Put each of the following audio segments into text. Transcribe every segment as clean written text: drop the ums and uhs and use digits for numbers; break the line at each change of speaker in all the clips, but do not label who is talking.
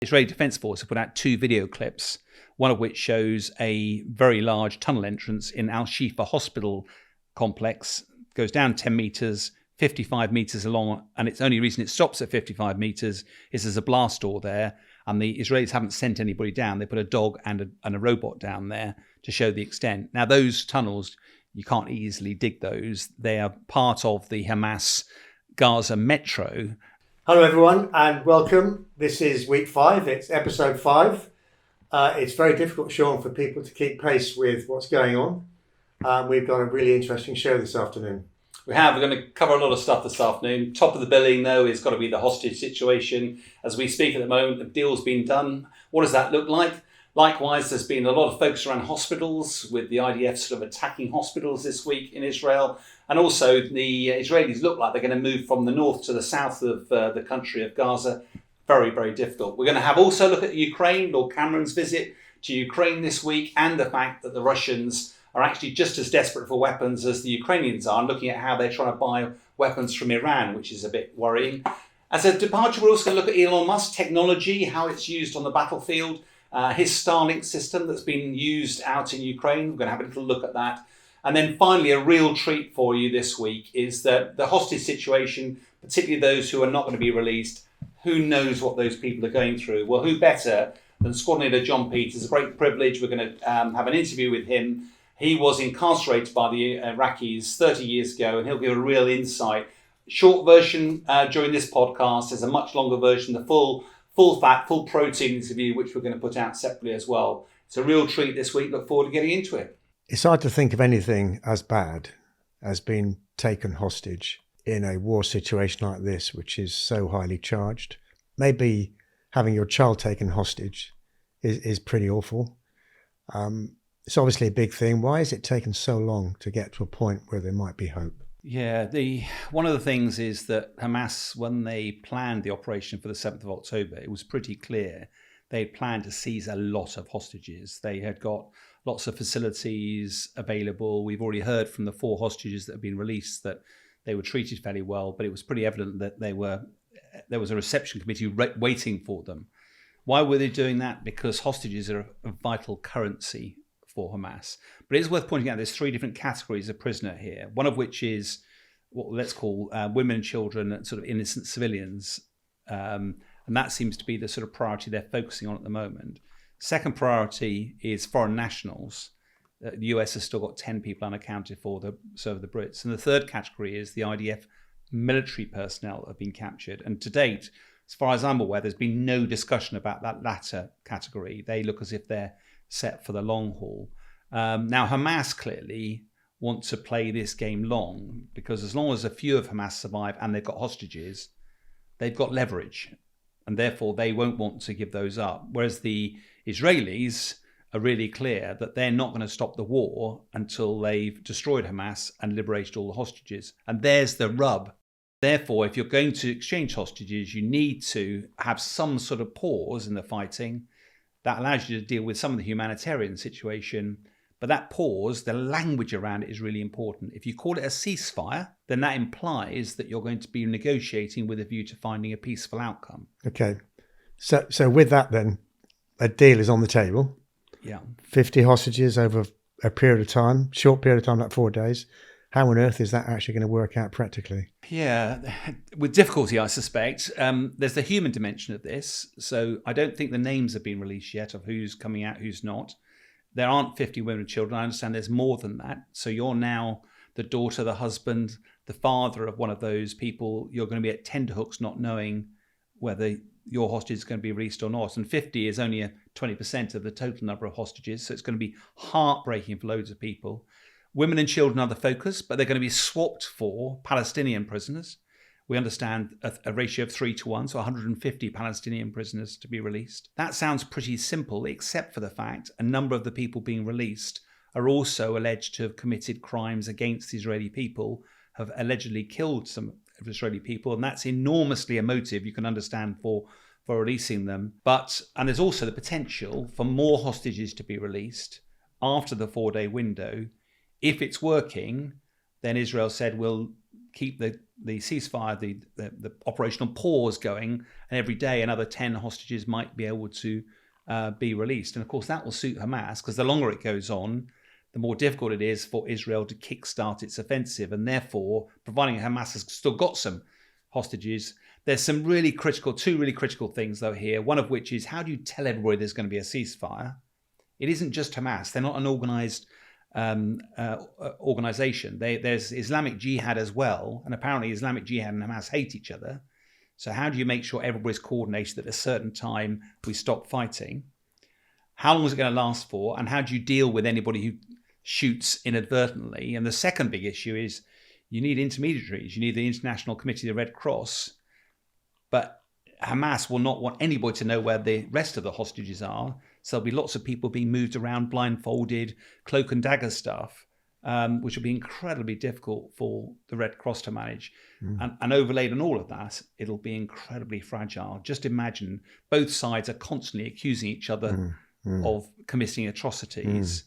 Israeli Defense Force have put out 2 video clips, one of which shows a very large tunnel entrance in Al-Shifa hospital complex, goes down 10 meters, 55 meters along, and its only reason it stops at 55 meters is there's a blast door there, and the Israelis haven't sent anybody down. They put a dog and a robot down there to show the extent. Now, those tunnels, you can't easily dig those. They are part of the Hamas Gaza metro.
Hello everyone and welcome. This is week 5, it's episode 5. It's very difficult, Sean, for people to keep pace with what's going on. We've got a really interesting show this afternoon.
We're going to cover a lot of stuff this afternoon. Top of the billing, though, is got to be the hostage situation. As we speak at the moment, the deal's been done. What does that look like? Likewise, there's been a lot of focus around hospitals, with the IDF sort of attacking hospitals this week in Israel. And also, the Israelis look like they're going to move from the north to the south of the country of Gaza. Very, very difficult. We're going to have also look at Ukraine, Lord Cameron's visit to Ukraine this week, and the fact that the Russians are actually just as desperate for weapons as the Ukrainians are, and looking at how they're trying to buy weapons from Iran, which is a bit worrying. As a departure, we're also going to look at Elon Musk technology, how it's used on the battlefield, his Starlink system that's been used out in Ukraine. We're going to have a little look at that. And then finally, a real treat for you this week is that the hostage situation, particularly those who are not going to be released, who knows what those people are going through? Well, who better than Squad Leader John Peters? It's a great privilege. We're going to have an interview with him. He was incarcerated by the Iraqis 30 years ago, and he'll give a real insight. Short version during this podcast. There's a much longer version, the full fat, full protein interview, which we're going to put out separately as well. It's a real treat this week. Look forward to getting into it.
It's hard to think of anything as bad as being taken hostage in a war situation like this, which is so highly charged. Maybe having your child taken hostage is pretty awful. It's obviously a big thing. Why is it taken so long to get to a point where there might be hope?
Yeah, one of the things is that Hamas, when they planned the operation for the 7th of October, it was pretty clear they had planned to seize a lot of hostages. They had got lots of facilities available. We've already heard from the 4 hostages that have been released that they were treated fairly well, but it was pretty evident that there was a reception committee waiting for them. Why were they doing that? Because hostages are a vital currency for Hamas. But it is worth pointing out there's 3 different categories of prisoner here, one of which is what let's call women and children and sort of innocent civilians. And that seems to be the sort of priority they're focusing on at the moment. Second priority is foreign nationals. The US has still got 10 people unaccounted for, so have the Brits. And the third category is the IDF military personnel that have been captured. And to date, as far as I'm aware, there's been no discussion about that latter category. They look as if they're set for the long haul. Now, Hamas clearly want to play this game long, because as long as a few of Hamas survive and they've got hostages, they've got leverage, and therefore they won't want to give those up. Whereas the Israelis are really clear that they're not going to stop the war until they've destroyed Hamas and liberated all the hostages. And there's the rub. Therefore, if you're going to exchange hostages, you need to have some sort of pause in the fighting. That allows you to deal with some of the humanitarian situation. But that pause, the language around it is really important. If you call it a ceasefire, then that implies that you're going to be negotiating with a view to finding a peaceful outcome.
Okay. So with that then, a deal is on the table.
Yeah.
50 hostages over a period of time, short period of time, like 4 days. How on earth is that actually going to work out practically?
Yeah, with difficulty, I suspect. There's the human dimension of this. So I don't think the names have been released yet of who's coming out, who's not. There aren't 50 women and children. I understand there's more than that. So you're now the daughter, the husband, the father of one of those people. You're going to be at tenterhooks not knowing whether your hostage is going to be released or not. And 50 is only 20% of the total number of hostages. So it's going to be heartbreaking for loads of people. Women and children are the focus, but they're going to be swapped for Palestinian prisoners. We understand a ratio of 3-1, so 150 Palestinian prisoners to be released. That sounds pretty simple, except for the fact a number of the people being released are also alleged to have committed crimes against the Israeli people, have allegedly killed some of Israeli people, and that's enormously emotive, you can understand, for releasing them. And there's also the potential for more hostages to be released after the 4-day window. If it's working, then Israel said, we'll keep the ceasefire, the operational pause going, and every day another 10 hostages might be able to be released. And of course, that will suit Hamas, because the longer it goes on, the more difficult it is for Israel to kickstart its offensive. And therefore, providing Hamas has still got some hostages, there's two really critical things though here. One of which is, how do you tell everybody there's going to be a ceasefire? It isn't just Hamas. They're not an organized organization. There's Islamic Jihad as well. And apparently Islamic Jihad and Hamas hate each other. So how do you make sure everybody's coordinated at a certain time we stop fighting? How long is it going to last for? And how do you deal with anybody who shoots inadvertently? And the second big issue is you need intermediaries. You need the International Committee of the Red Cross. But Hamas will not want anybody to know where the rest of the hostages are. So there'll be lots of people being moved around, blindfolded, cloak and dagger stuff, which will be incredibly difficult for the Red Cross to manage. And overlaid on all of that, it'll be incredibly fragile. Just imagine both sides are constantly accusing each other of committing atrocities.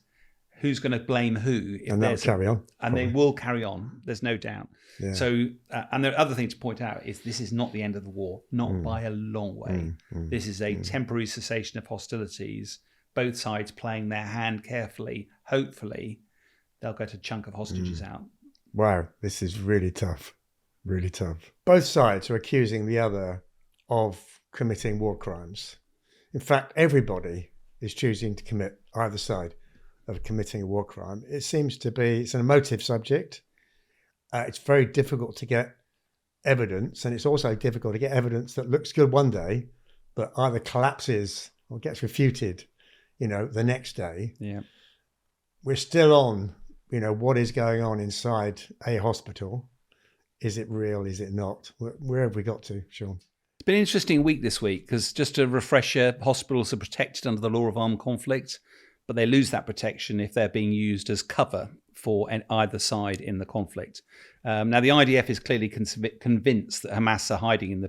Who's going to blame who?
And they'll carry on.
And they will carry on. There's no doubt.
Yeah.
So, and the other thing to point out is this is not the end of the war, not by a long way. This is a temporary cessation of hostilities, both sides playing their hand carefully. Hopefully, they'll get a chunk of hostages out.
Wow, this is really tough. Really tough. Both sides are accusing the other of committing war crimes. In fact, everybody is choosing to commit, either side, of committing a war crime. It seems to be, it's an emotive subject. It's very difficult to get evidence, and it's also difficult to get evidence that looks good one day, but either collapses or gets refuted, the next day.
Yeah.
We're still on, what is going on inside a hospital. Is it real? Is it not? Where have we got to, Sean?
It's been an interesting week this week, because just a refresher, hospitals are protected under the law of armed conflict, but they lose that protection if they're being used as cover for either side in the conflict. Now, the IDF is clearly convinced that Hamas are hiding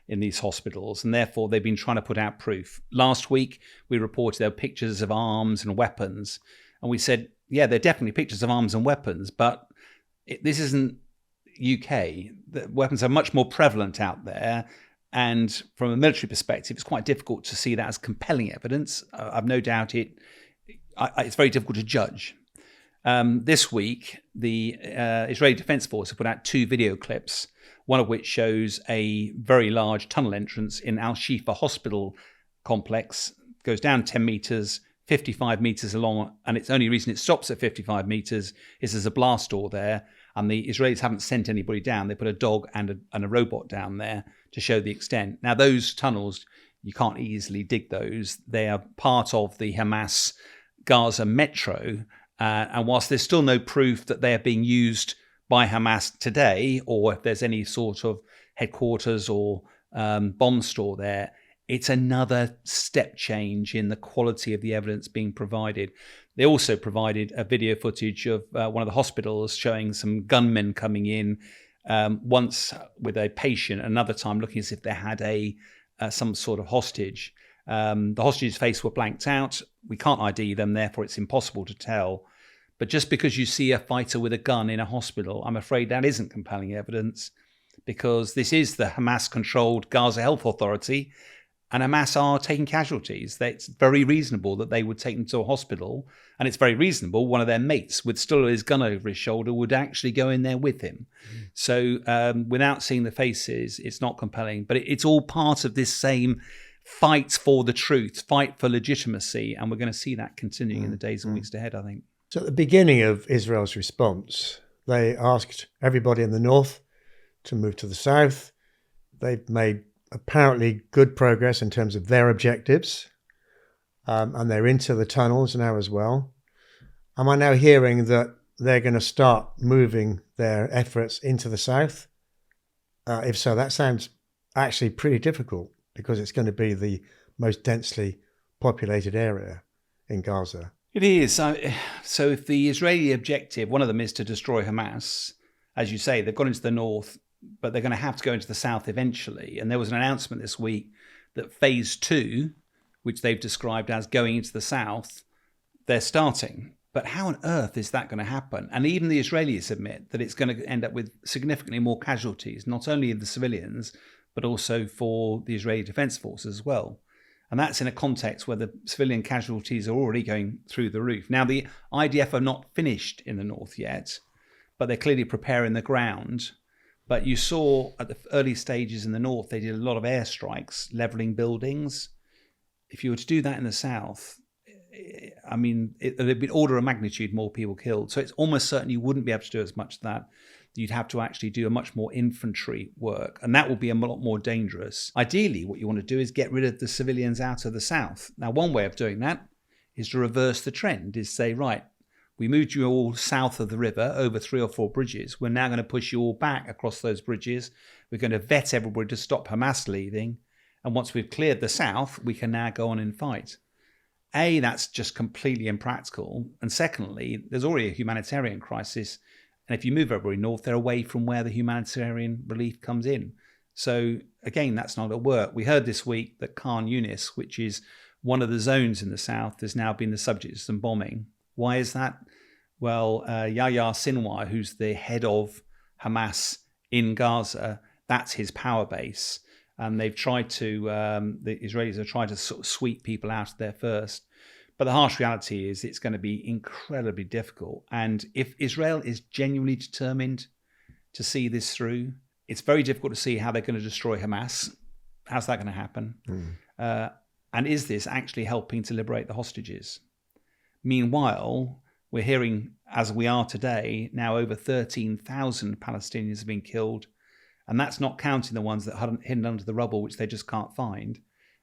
in these hospitals, and therefore they've been trying to put out proof. Last week, we reported there were pictures of arms and weapons, and we said, yeah, they're definitely pictures of arms and weapons, but this isn't UK. The weapons are much more prevalent out there, and from a military perspective, it's quite difficult to see that as compelling evidence. I've no doubt it's very difficult to judge. This week, the Israeli Defense Force have put out 2 video clips, one of which shows a very large tunnel entrance in Al-Shifa hospital complex, goes down 10 meters, 55 meters long, and its only reason it stops at 55 meters is there's a blast door there, and the Israelis haven't sent anybody down. They put a dog and a robot down there to show the extent. Now, those tunnels, you can't easily dig those. They are part of the Hamas Gaza metro, and whilst there's still no proof that they are being used by Hamas today, or if there's any sort of headquarters or bomb store there, it's another step change in the quality of the evidence being provided. They also provided a video footage of one of the hospitals showing some gunmen coming in, once with a patient, another time looking as if they had some sort of hostage. The hostage's face were blanked out. We can't ID them, therefore it's impossible to tell. But just because you see a fighter with a gun in a hospital, I'm afraid that isn't compelling evidence, because this is the Hamas-controlled Gaza Health Authority, and Hamas are taking casualties. It's very reasonable that they would take them to a hospital, and it's very reasonable one of their mates with still his gun over his shoulder would actually go in there with him. So without seeing the faces, it's not compelling. But it's all part of this same fight for the truth, fight for legitimacy, and we're going to see that continuing in the days and weeks ahead, I think.
So at the beginning of Israel's response, they asked everybody in the north to move to the south. They've made apparently good progress in terms of their objectives, and they're into the tunnels now as well. Am I now hearing that they're going to start moving their efforts into the south? If so, that sounds actually pretty difficult, because it's going to be the most densely populated area in Gaza.
It is. So if the Israeli objective, one of them is to destroy Hamas, as you say, they've gone into the north, but they're going to have to go into the south eventually. And there was an announcement this week that phase 2, which they've described as going into the south, they're starting. But how on earth is that going to happen? And even the Israelis admit that it's going to end up with significantly more casualties, not only of the civilians, but also for the Israeli Defense Forces as well. And that's in a context where the civilian casualties are already going through the roof. Now, the IDF are not finished in the north yet, but they're clearly preparing the ground. But you saw at the early stages in the north, they did a lot of airstrikes, leveling buildings. If you were to do that in the south, I mean, it'd be order of magnitude more people killed. So it's almost certain you wouldn't be able to do as much of that. You'd have to actually do a much more infantry work, and that will be a lot more dangerous. Ideally, what you want to do is get rid of the civilians out of the south. Now, one way of doing that is to reverse the trend, is say, right, we moved you all south of the river over 3 or 4 bridges. We're now going to push you all back across those bridges. We're going to vet everybody to stop Hamas leaving. And once we've cleared the south, we can now go on and fight. A, that's just completely impractical. And secondly, there's already a humanitarian crisis. And if you move everybody north, they're away from where the humanitarian relief comes in. So again, that's not going to work. We heard this week that Khan Yunis, which is one of the zones in the south, has now been the subject of some bombing. Why is that? Well, Yahya Sinwar, who's the head of Hamas in Gaza, that's his power base. And they've tried to, the Israelis have tried to sort of sweep people out of there first. But the harsh reality is it's going to be incredibly difficult. And if Israel is genuinely determined to see this through, it's very difficult to see how they're going to destroy Hamas. How's that going to happen? And is this actually helping to liberate the hostages? Meanwhile, we're hearing, as we are today, now over 13,000 Palestinians have been killed. And that's not counting the ones that are hidden under the rubble, which they just can't find.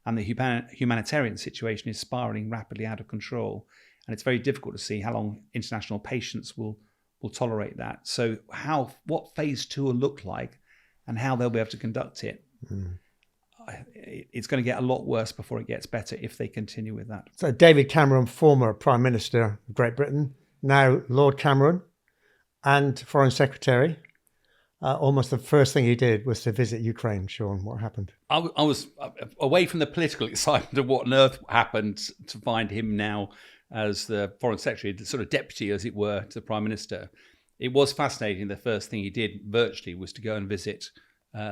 And the humanitarian situation is spiraling rapidly out of control. And it's very difficult to see how long international patience will tolerate that. So what phase 2 will look like and how they'll be able to conduct it. It's going to get a lot worse before it gets better if they continue with that.
So David Cameron, former Prime Minister of Great Britain, now Lord Cameron and Foreign Secretary. Almost the first thing he did was to visit Ukraine. Sean, what happened?
I was away from the political excitement of what on earth happened to find him now as the Foreign Secretary, the sort of deputy, as it were, to the Prime Minister. It was fascinating. The first thing he did virtually was to go and visit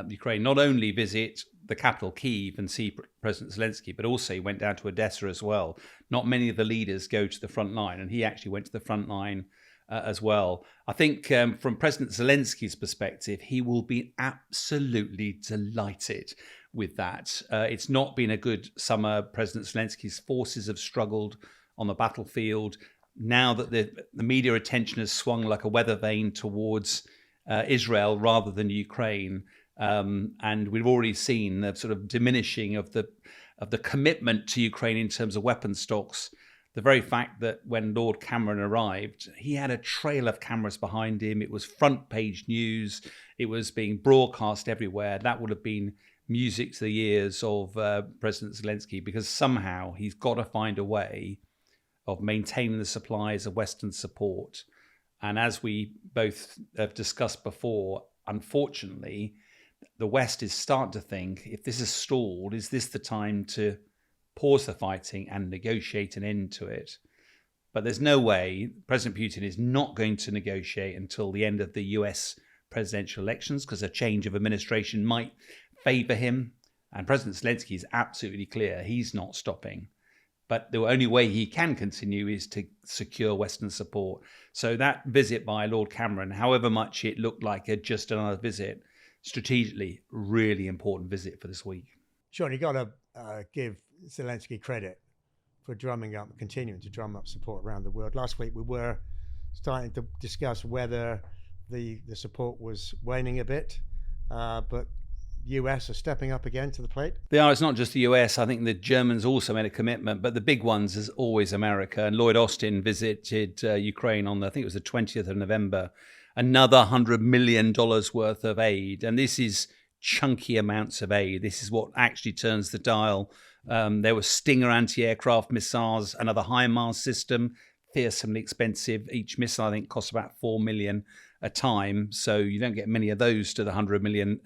Ukraine, not only visit the capital, Kyiv, and see President Zelensky, but also he went down to Odessa as well. Not many of the leaders go to the front line, and he actually went to the front line as well. I think from President Zelensky's perspective, he will be absolutely delighted with that. It's not been a good summer. President Zelensky's forces have struggled on the battlefield. Now that the media attention has swung like a weather vane towards Israel rather than Ukraine, and we've already seen the sort of diminishing of the commitment to Ukraine in terms of weapon stocks. The very fact that when Lord Cameron arrived, he had a trail of cameras behind him. It was front page news. It was being broadcast everywhere. That would have been music to the ears of President Zelensky, because somehow he's got to find a way of maintaining the supplies of Western support. And as we both have discussed before, unfortunately, the West is starting to think, if this is stalled, is this the time to pause the fighting and negotiate an end to it? But there's no way President Putin is not going to negotiate until the end of the US presidential elections, because a change of administration might favor him. And President Zelensky is absolutely clear he's not stopping. But the only way he can continue is to secure Western support. So that visit by Lord Cameron, however much it looked like just another visit, strategically, really important visit for this week.
Sean, you got to give Zelensky credit for continuing to drum up support around the world. Last week we were starting to discuss whether the support was waning a bit, but US are stepping up again to the plate.
They are. It's not just the US. I think the Germans also made a commitment, but the big ones is always America. And Lloyd Austin visited Ukraine on, I think it was the 20th of November, another $100 million worth of aid. And this is chunky amounts of aid. This is what actually turns the dial. There were Stinger anti-aircraft missiles, another HIMARS system, fearsomely expensive. Each missile, I think, costs about $4 million a time. So you don't get many of those to the $100 million.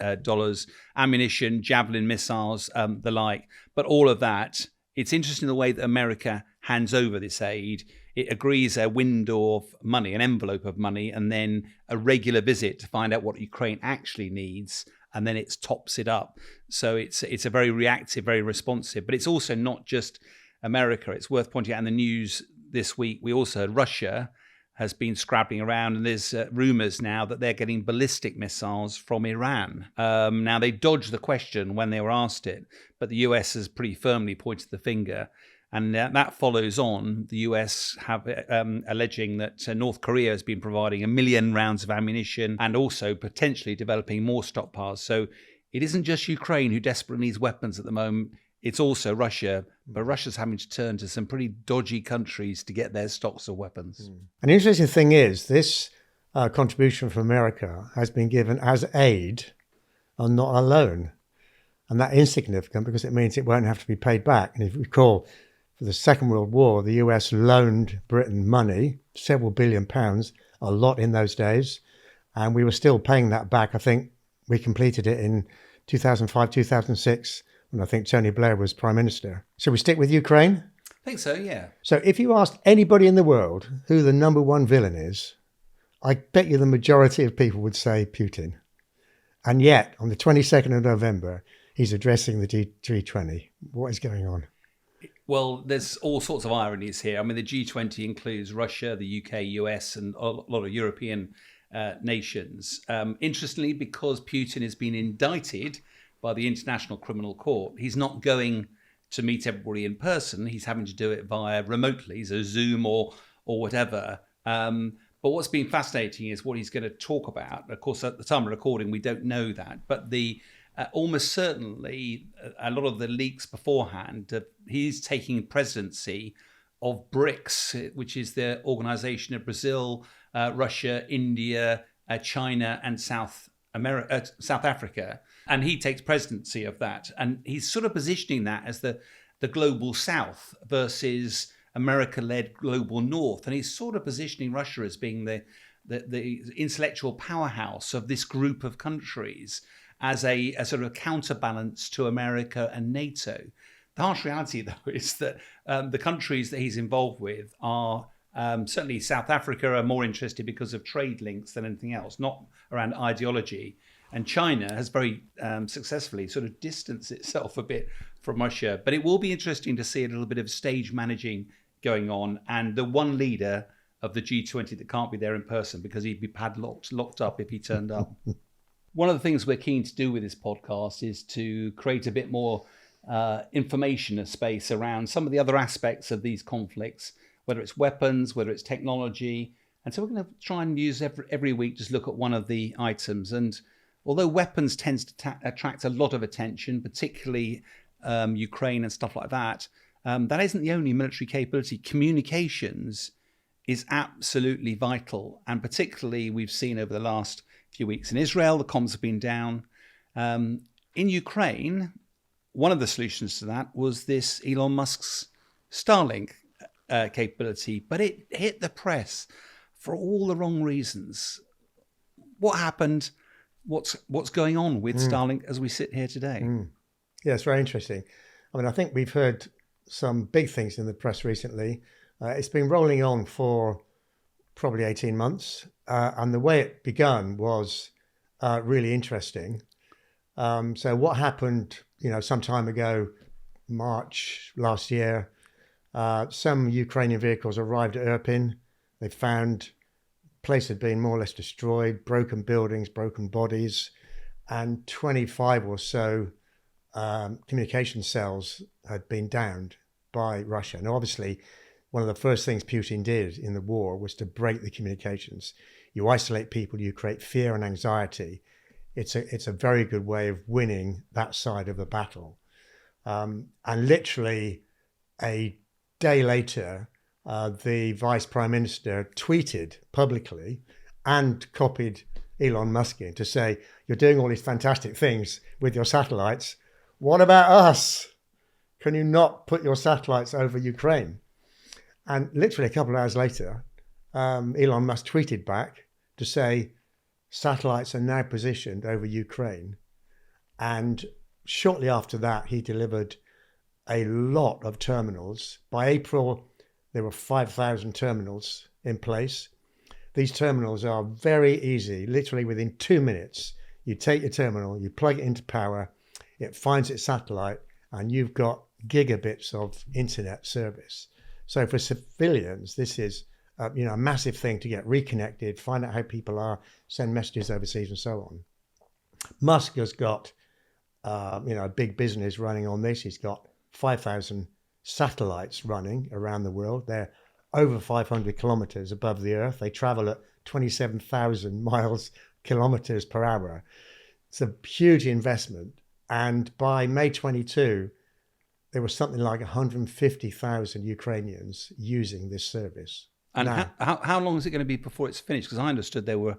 Ammunition, Javelin missiles, the like. But all of that, it's interesting the way that America hands over this aid. it agrees a window of money, an envelope of money, and then a regular visit to find out what Ukraine actually needs, and then it tops it up. So it's a very reactive, very responsive. But it's also not just America. It's worth pointing out in the news this week, we also heard Russia has been scrabbling around, and there's rumours now that they're getting ballistic missiles from Iran. Now, they dodged the question when they were asked it, but the US has pretty firmly pointed the finger. And that follows on the US have alleging that North Korea has been providing 1 million rounds of ammunition and also potentially developing more stockpiles. So it isn't just Ukraine who desperately needs weapons at the moment. It's also Russia, but Russia's having to turn to some pretty dodgy countries to get their stocks of weapons.
An interesting thing is this contribution from America has been given as aid and not a loan. And that's insignificant because it means it won't have to be paid back. And if you recall, for the Second World War, the US loaned Britain money, several £billion, a lot in those days. And we were still paying that back. I think we completed it in 2005, 2006. And I think Tony Blair was Prime Minister. So we stick with Ukraine?
I think so, yeah.
So if you asked anybody in the world who the number one villain is, I bet you the majority of people would say Putin. And yet, on the 22nd of November, he's addressing the G20. What is going on?
Well, there's all sorts of ironies here. I mean, the G20 includes Russia, the UK, US, and a lot of European nations. Interestingly, because Putin has been indicted by the International Criminal Court, he's not going to meet everybody in person. He's having to do it via remotely, so Zoom or whatever. But what's been fascinating is what he's going to talk about. Of course, at the time of recording, we don't know that. But almost certainly, a lot of the leaks beforehand, he's taking presidency of BRICS, which is the organization of Brazil, Russia, India, China, and South Africa. And he takes presidency of that. And he's sort of positioning that as the global South versus America-led global North. And he's sort of positioning Russia as being the intellectual powerhouse of this group of countries as a sort of counterbalance to America and NATO. The harsh reality, though, is that the countries that he's involved with are certainly South Africa are more interested because of trade links than anything else, not around ideology. And China has very successfully sort of distanced itself a bit from Russia. But it will be interesting to see a little bit of stage managing going on. And the one leader of the G20 that can't be there in person because he'd be padlocked, locked up if he turned up. One of the things we're keen to do with this podcast is to create a bit more information space around some of the other aspects of these conflicts, whether it's weapons, whether it's technology. And so we're going to try and use every week, just look at one of the items. And although weapons tends to attract a lot of attention, particularly Ukraine and stuff like that, that isn't the only military capability. Communications is absolutely vital. And particularly we've seen over the last few weeks in Israel, the comms have been down. In Ukraine, one of the solutions to that was this Elon Musk's Starlink capability, but it hit the press for all the wrong reasons. What happened? What's going on with Starlink as we sit here today?
Yeah, it's very interesting. I mean, I think we've heard some big things in the press recently. It's been rolling on for probably 18 months. And the way it began was really interesting. So what happened, some time ago, March last year, some Ukrainian vehicles arrived at Irpin. They found the place had been more or less destroyed, broken buildings, broken bodies, and 25 or so communication cells had been downed by Russia. Now, obviously, one of the first things Putin did in the war was to break the communications. You isolate people, you create fear and anxiety. It's a very good way of winning that side of the battle. And literally a day later, the Vice Prime Minister tweeted publicly and copied Elon Musk in to say, you're doing all these fantastic things with your satellites. What about us? Can you not put your satellites over Ukraine? And literally a couple of hours later, Elon Musk tweeted back to say, satellites are now positioned over Ukraine. And shortly after that, he delivered a lot of terminals. By April, There were 5,000 terminals in place. These terminals are very easy, literally within 2 minutes. You take your terminal, you plug it into power, it finds its satellite, and you've got gigabits of internet service. So for civilians, this is a massive thing to get reconnected, find out how people are, send messages overseas and so on. Musk has got a big business running on this. He's got 5,000 satellites running around the world. They're over 500 kilometers above the Earth. They travel at 27,000 kilometers per hour. It's a huge investment. And by May 22, there was something like 150,000 Ukrainians using this service.
And
now,
how long is it going to be before it's finished? Because I understood there were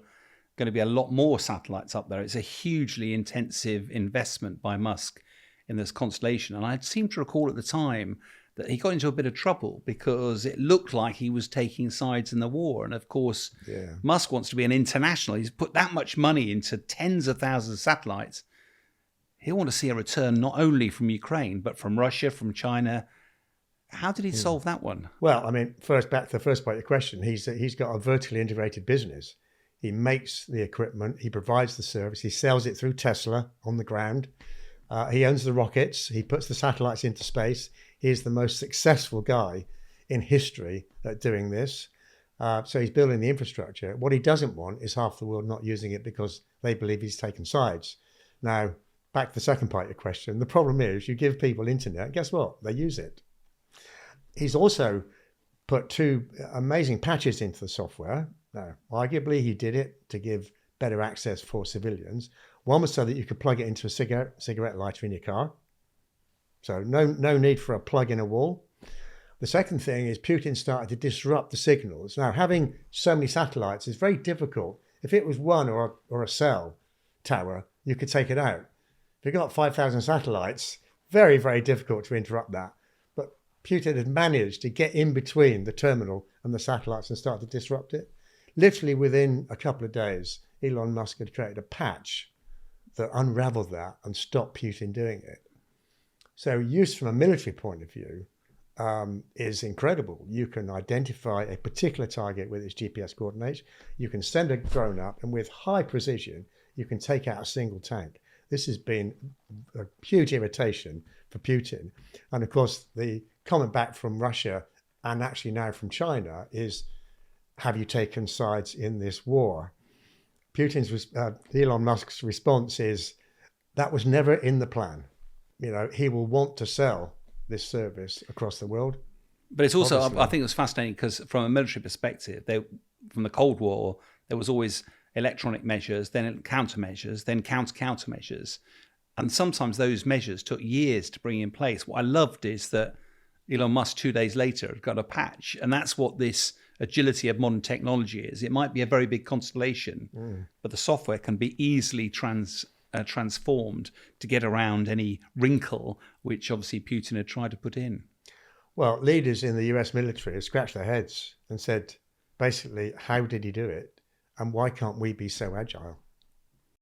going to be a lot more satellites up there. It's a hugely intensive investment by Musk in this constellation. And I seem to recall at the time that he got into a bit of trouble because it looked like he was taking sides in the war. And of course, Musk wants to be an international. He's put that much money into tens of thousands of satellites. He'll want to see a return not only from Ukraine, but from Russia, from China. How did he solve that one?
Well, I mean, back to the first part of your question, he's got a vertically integrated business. He makes the equipment, he provides the service, he sells it through Tesla on the ground. He owns the rockets, he puts the satellites into space. He's the most successful guy in history at doing this. So he's building the infrastructure. What he doesn't want is half the world not using it because they believe he's taken sides. Now, back to the second part of your question. The problem is you give people internet, guess what? They use it. He's also put 2 amazing patches into the software. Now, arguably, he did it to give better access for civilians. One was so that you could plug it into a cigarette lighter in your car. So no need for a plug in a wall. The second thing is Putin started to disrupt the signals. Now, having so many satellites is very difficult. If it was one or a cell tower, you could take it out. If you've got 5,000 satellites, very, very difficult to interrupt that. But Putin had managed to get in between the terminal and the satellites and start to disrupt it. Literally within a couple of days, Elon Musk had created a patch that unraveled that and stopped Putin doing it. So use from a military point of view is incredible. You can identify a particular target with its GPS coordinates. You can send a drone up, and with high precision, you can take out a single tank. This has been a huge irritation for Putin. And of course, the comment back from Russia and actually now from China is, have you taken sides in this war? Elon Musk's response is, that was never in the plan. He will want to sell this service across the world.
But it's also, obviously, I think it was fascinating because from a military perspective, from the Cold War, there was always electronic measures, then countermeasures, then countermeasures. And sometimes those measures took years to bring in place. What I loved is that Elon Musk 2 days later got a patch. And that's what this agility of modern technology is. It might be a very big constellation, but the software can be easily transformed to get around any wrinkle, which obviously Putin had tried to put in.
Well, leaders in the US military have scratched their heads and said, basically, how did he do it? And why can't we be so agile?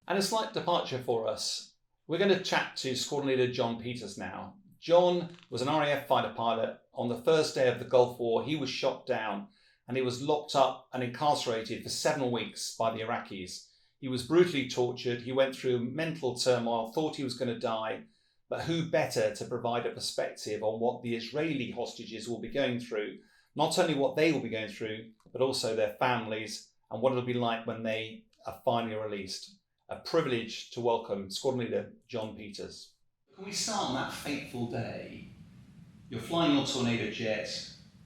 And a slight departure for us. We're going to chat to Squadron Leader John Peters now. John was an RAF fighter pilot. On the first day of the Gulf War, he was shot down and he was locked up and incarcerated for 7 weeks by the Iraqis. He was brutally tortured. He went through mental turmoil, thought he was going to die. But who better to provide a perspective on what the Israeli hostages will be going through? Not only what they will be going through, but also their families and what it'll be like when they are finally released. A privilege to welcome Squadron Leader John Peters. Can we start on that fateful day? You're flying your Tornado jet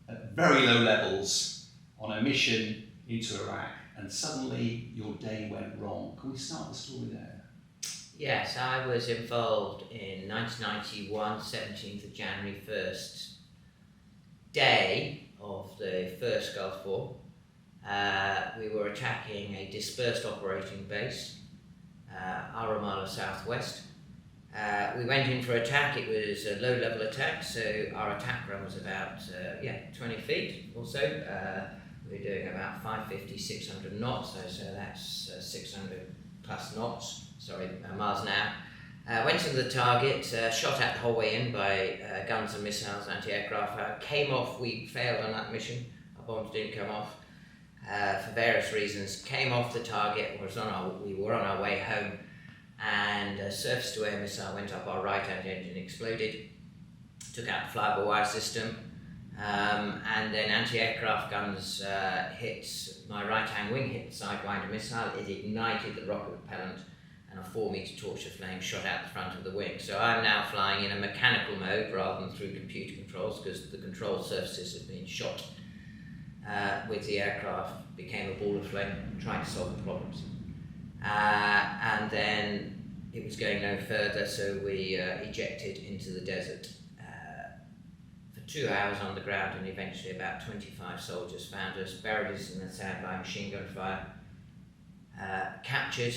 at very low levels on a mission into Iraq, and suddenly your day went wrong. Can we start the story there?
Yes, I was involved in 1991, 17th of January, first day of the first Gulf War. We were attacking a dispersed operating base, Ramallah southwest. We went in for attack. It was a low-level attack, so our attack run was about 20 feet or so. We were doing about 550, 600 knots, so that's 600 plus knots, miles an hour. Went into the target, shot at the whole way in by guns and missiles, anti-aircraft. Came off, we failed on that mission. Our bombs didn't come off for various reasons. Came off the target, we were on our way home, and a surface-to-air missile went up our right-hand engine, exploded, took out the fly-by-wire system, and then anti-aircraft guns hit my right-hand wing, hit the Sidewinder missile. It ignited the rocket propellant, and a 4-meter torch of flame shot out the front of the wing. So I'm now flying in a mechanical mode rather than through computer controls, because the control surfaces have been shot with the aircraft, became a ball of flame, trying to solve the problems. And then it was going no further, so we ejected into the desert for 2 hours on the ground, and eventually about 25 soldiers found us, buried us in the sand by machine gun fire, captured.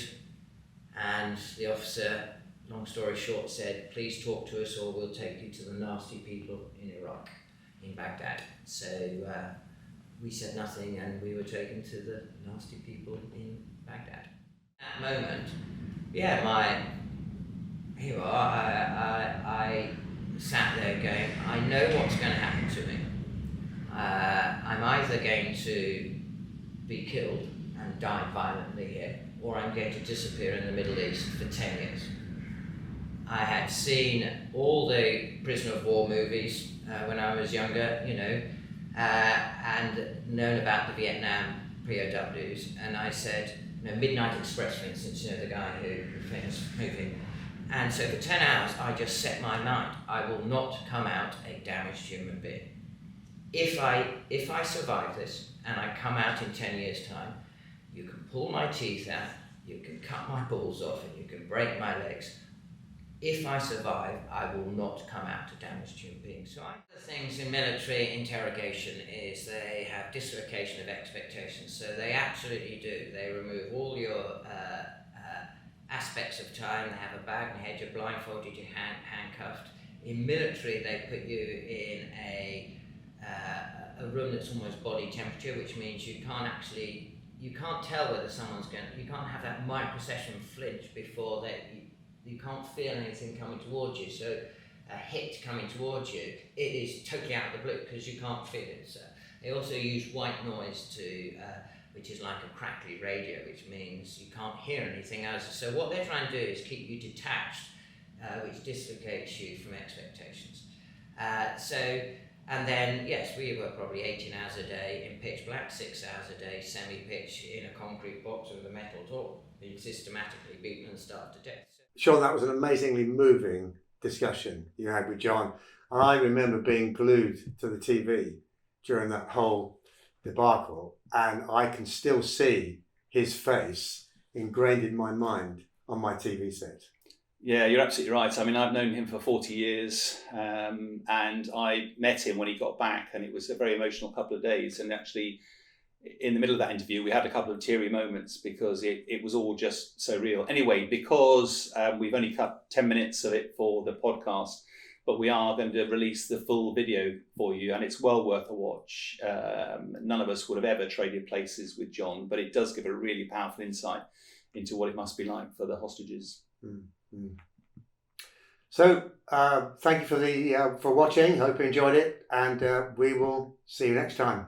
And the officer, long story short, said, "Please talk to us or we'll take you to the nasty people in Iraq, in Baghdad." So we said nothing, and we were taken to the nasty people in Baghdad. At that moment, here you are, I sat there going, I know what's going to happen to me. I'm either going to be killed and die violently here, or I'm going to disappear in the Middle East for 10 years. I had seen all the prisoner of war movies when I was younger, and known about the Vietnam POWs, and I said, Midnight Express, for instance, the guy who famous movie. And so for 10 hours, I just set my mind, I will not come out a damaged human being. If I survive this, and I come out in 10 years' time, you can pull my teeth out, you can cut my balls off, and you can break my legs. If I survive, I will not come out a damaged human being. So one of the things in military interrogation is they have dislocation of expectations. So they absolutely do. They remove all your aspects of time. They have a bag on your head, you're blindfolded, you're handcuffed. In military, they put you in a room that's almost body temperature, which means you can't tell whether someone's you can't have that microsecond flinch before you can't feel anything coming towards you. So a hit coming towards you, it is totally out of the blue because you can't feel it. So they also use white noise which is like a crackly radio, which means you can't hear anything else. So what they're trying to do is keep you detached, which dislocates you from expectations. And then, yes, we were probably 18 hours a day in pitch black, 6 hours a day semi-pitch in a concrete box with a metal door, being systematically beaten and starved to death.
Sean, that was an amazingly moving discussion you had with John. And I remember being glued to the TV during that whole debacle, and I can still see his face ingrained in my mind on my TV set.
Yeah, you're absolutely right. I mean, I've known him for 40 years, and I met him when he got back, and it was a very emotional couple of days. And actually, in the middle of that interview, we had a couple of teary moments because it was all just so real. Anyway, because we've only cut 10 minutes of it for the podcast, but we are going to release the full video for you, and it's well worth a watch. None of us would have ever traded places with John, but it does give a really powerful insight into what it must be like for the hostages.
Mm-hmm. So thank you for watching. Hope you enjoyed it, and we will see you next time.